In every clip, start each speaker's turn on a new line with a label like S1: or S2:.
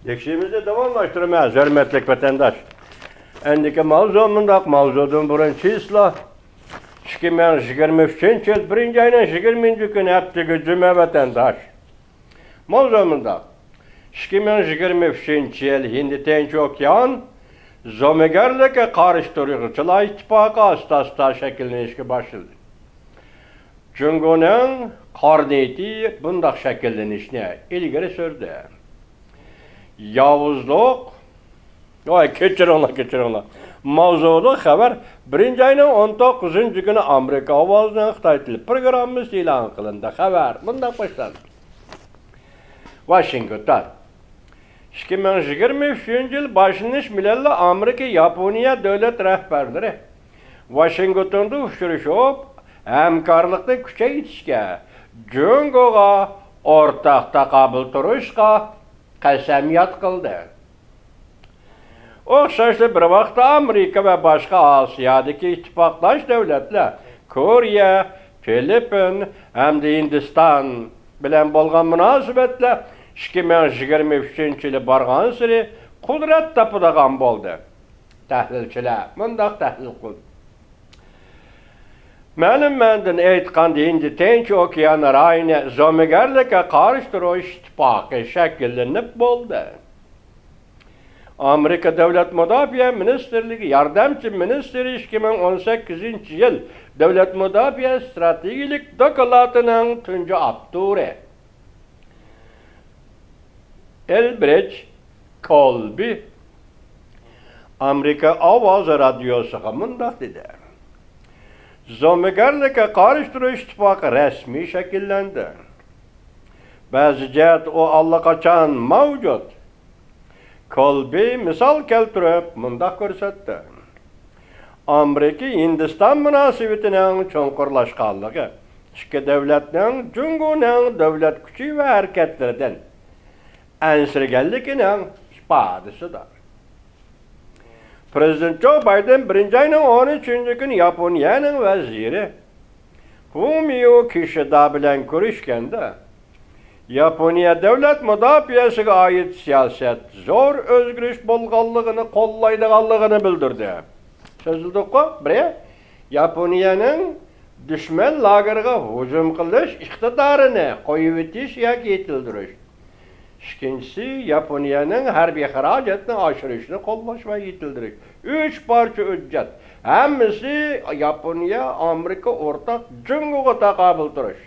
S1: Ekşiğimizi devamlaştırmaya hürmetlik vatandaş. Endiki mavzudun birinci islah 2023 yıl 1. ayının 20. günü heptiki cüme vatandaş. Mavzumunda 2023 yıl Hindi Tinç Okyan zomigerlikle karıştırıcılar ittifakı astasında şekillenişe başladı. Cungunun karneti bundak şekillenişine ilgili sürdü. Yavuzluk, keçirin. Mavzulu haber 1. ayının 19. günü Amerika avazından Xitay tili programı ilan kılındı. Haber bundan başlandı. Washington 2023 yıl başlanış milelle Amerika Yaponiya devlet rehberleri Washington'da uçuruşup hemkarlıkta küçeytişke, Cungo'ga ortakta kabul turuşka qasamiyat kıldı. Oxşaşlı bir vaqtda Amerika ve başka Asiyadaki ittifaqlaş devletler Koriya, Filipin hem de Hindistan bilen bolgan münasibetler 2023 yılı bargan siri kudret tapıdağan boldu. Tahlilçiler mundaq tahlil qıldı. Mənim məndən eytqan Hindi Tinç Okyanı rayını zomigerlikə qarışdırış ittifaqı şəkillenib boldu. Amerika Devlet Müdafiə Ministerliği Yardımcı Ministeri 2018 yıl Devlet Müdafiə Stratejilik Dokulatının tüncü abduri Elbridge Colby Amerika Avaz Radyosu'na mundaq dedi. Zomigerlikə karıştırış ittifakı resmi şekillendi. Bazı cihet o allaqaçan mevcut. Colby misal keltirip mundaq ko'rsatdi. Amerika Hindistan münasibetinin cho'nqurlashganligi ikki davlatning Jungoning davlat kuchi va harakatlaridan ansirganligining ifodasidir. Prezident Joe Biden 1. ayının 13. günü Yaponiyanın vaziri Fumio Kishida bilen görüşkende Yaponiya devlet müdafiyasına ait siyaset zor özgürlük bolganlığını kollaydıganlığını bildirdi. Sözüldük ki, bire Yaponiyanın düşman lagerine hücum kılış iktidarını koyuvetiş ya getildiriş. İkincisi, Yaponiyanın harbiy xarajatını aşırışını kollaş ve yetildiriş. 3 parça ücret. Hemisi Yaponiya, Amerika ortak Jungo'ga takabül duruş.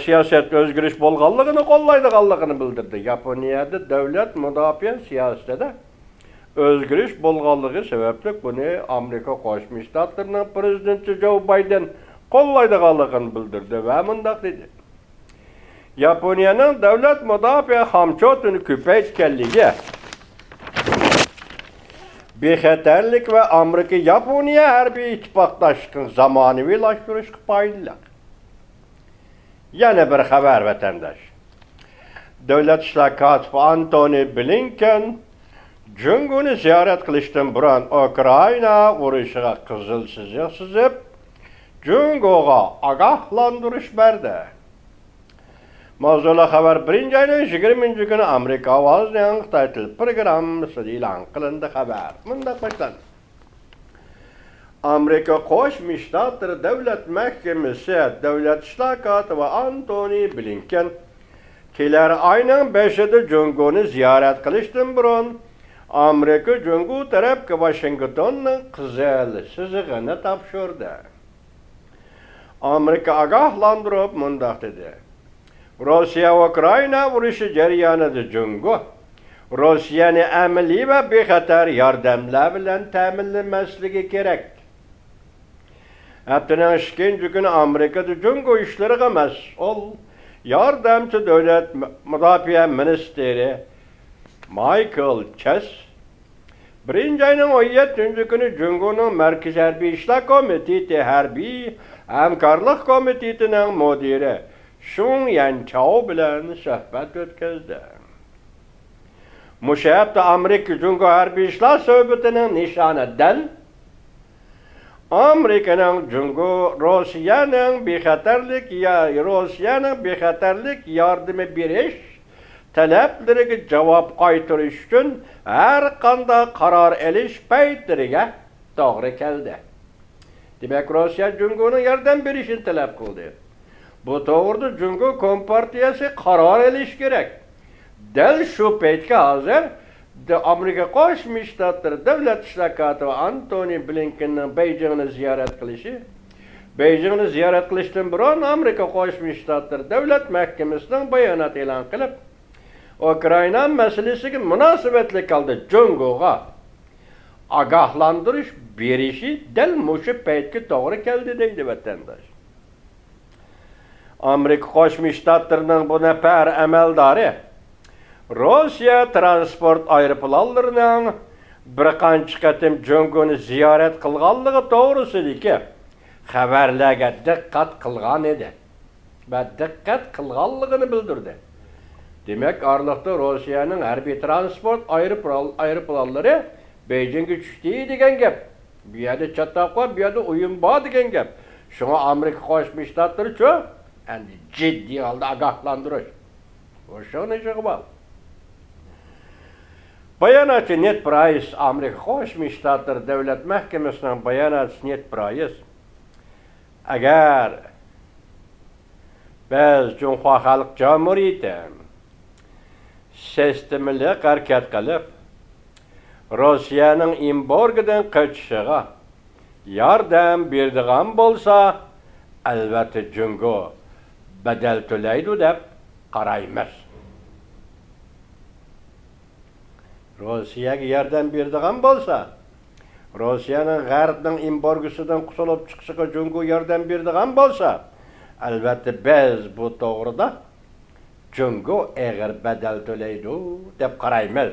S1: Siyaset özgürlük bolganlığını kollaydıganlığını bildirdi. Yaponiyada devlet müdafiə siyasette özgürlük bolganlığı sebeple bunu Amerika Koşmuş Ştatlarının prezidenti Joe Biden kollaydıganlığını bildirdi ve mundaq dedi. Yaponiyanın devlet müdafiə hamçotunu küpeytkenliği, bexeterlik ve Amerika Yaponiya harbiy ittifaqdaşlığın zamanıvilaştırış paylılar. Yine bir haber vatandaş. Devlet İşleri Katibi Antony Blinken, Jungo'nu ziyaret kılıştan buran Ukrayna vuruşuna kızıl çizgi sızıp, Jungo'ga agahlandırış verdi. Mavzula haber 1. ayının 20. günü Amerika Avazı'nın Xitay tili programı ilan kılındı haber. Mundaq başlandı. Amerika Koşmuş Ştatları Devlet Mahkemesi Devlet İşleri Katibi Antony Blinken keler ayının 5'inde Jungo'nu ziyaret kılıştan burun Amerika Jungo tarafı Washington'un kızıl çizgini tapşırdı. Amerika agahlandırıp mundaq dedi. Rusya-Ukrayna vuruşu jarayonida Jungo Rusyani amaliy ve bexatar yordamlar bilan ta'minlamasligi kerak. Haftaning 2. günü Amerikada Jungo ishlariga mas'ul yordamchi davlat mudofaa ministeri Michael Chess 1. ayının 17. günü Jungo'nun Merkez Harbiy İşler Komiteti Harbiy Hamkorlik Komitetining mudiri Shun Yanchao bilan suhbat o'tkazdi. Mushayapda Amerika Jungo harbiy ishlar suhbatining nishonidan Amerikaning Jungo Rossiyaning bexatarlik yordami berish tələpleriga javob qaytarish uchun har qanday qaror elish paytlariga to'g'ri keldi. Demak, Rossiya Jungo'ning yordam berishini talab qildi. Bu to'g'rida Jungo Kompartiyasi qaror elish kerak. Dal shu paytga hozir Amerika Qo'shma Shtatlari davlat ishlar katibi Antony Blinkenning Beijingni ziyorat qilishi, Beijingni ziyorat qilishdan burun Amerika Qo'shma Shtatlari davlat mahkamasining bayonot e'lon qilib, Ukraina masalasiga munosabatli holda Jungo'ga ogohlantirish berishi dal mushu paytga to'g'ri keldi deydi vatandosh. Amerika Qo'shma Shtatlarining bu nafar amaldori Rossiya transport aeroplanlarining bir qancha qatim Jungo'ni ziyorat qilganligi to'g'risidagi xabarlarga diqqat qilgan edi va diqqat qilganligini bildirdi. Demak, orliqda Rossiyaning harbiy transport aeroplanlari Beijingga tushdi degan gap. Bu yerda chatoq bor, bu yerda o'yin bor degan gap. Shunga Amerika Qo'shma Shtatlari endi jiddiy holda ogohlantirish. O'shani jig'bal. Bayonotchi Ned Price, Amerika Qo'shma Shtatlari davlat mahkamasining bayonotchisi Ned Price, agar biz Jumhur Xalq Jamhuriyati sistemli harakat qilib Rossiyaning embargodan qochishiga yordam beradigan bo'lsa, albatta Jungo badal to'laydi deb qaraymiz. Rossiyaga yordam beradigan bo'lsa, Rossiyaning g'arbning embargosidan qutulib chiqishiga Jungo yordam beradigan bo'lsa, albatta biz bu to'g'rida Jungo eg'ir badal to'laydi deb qaraymiz.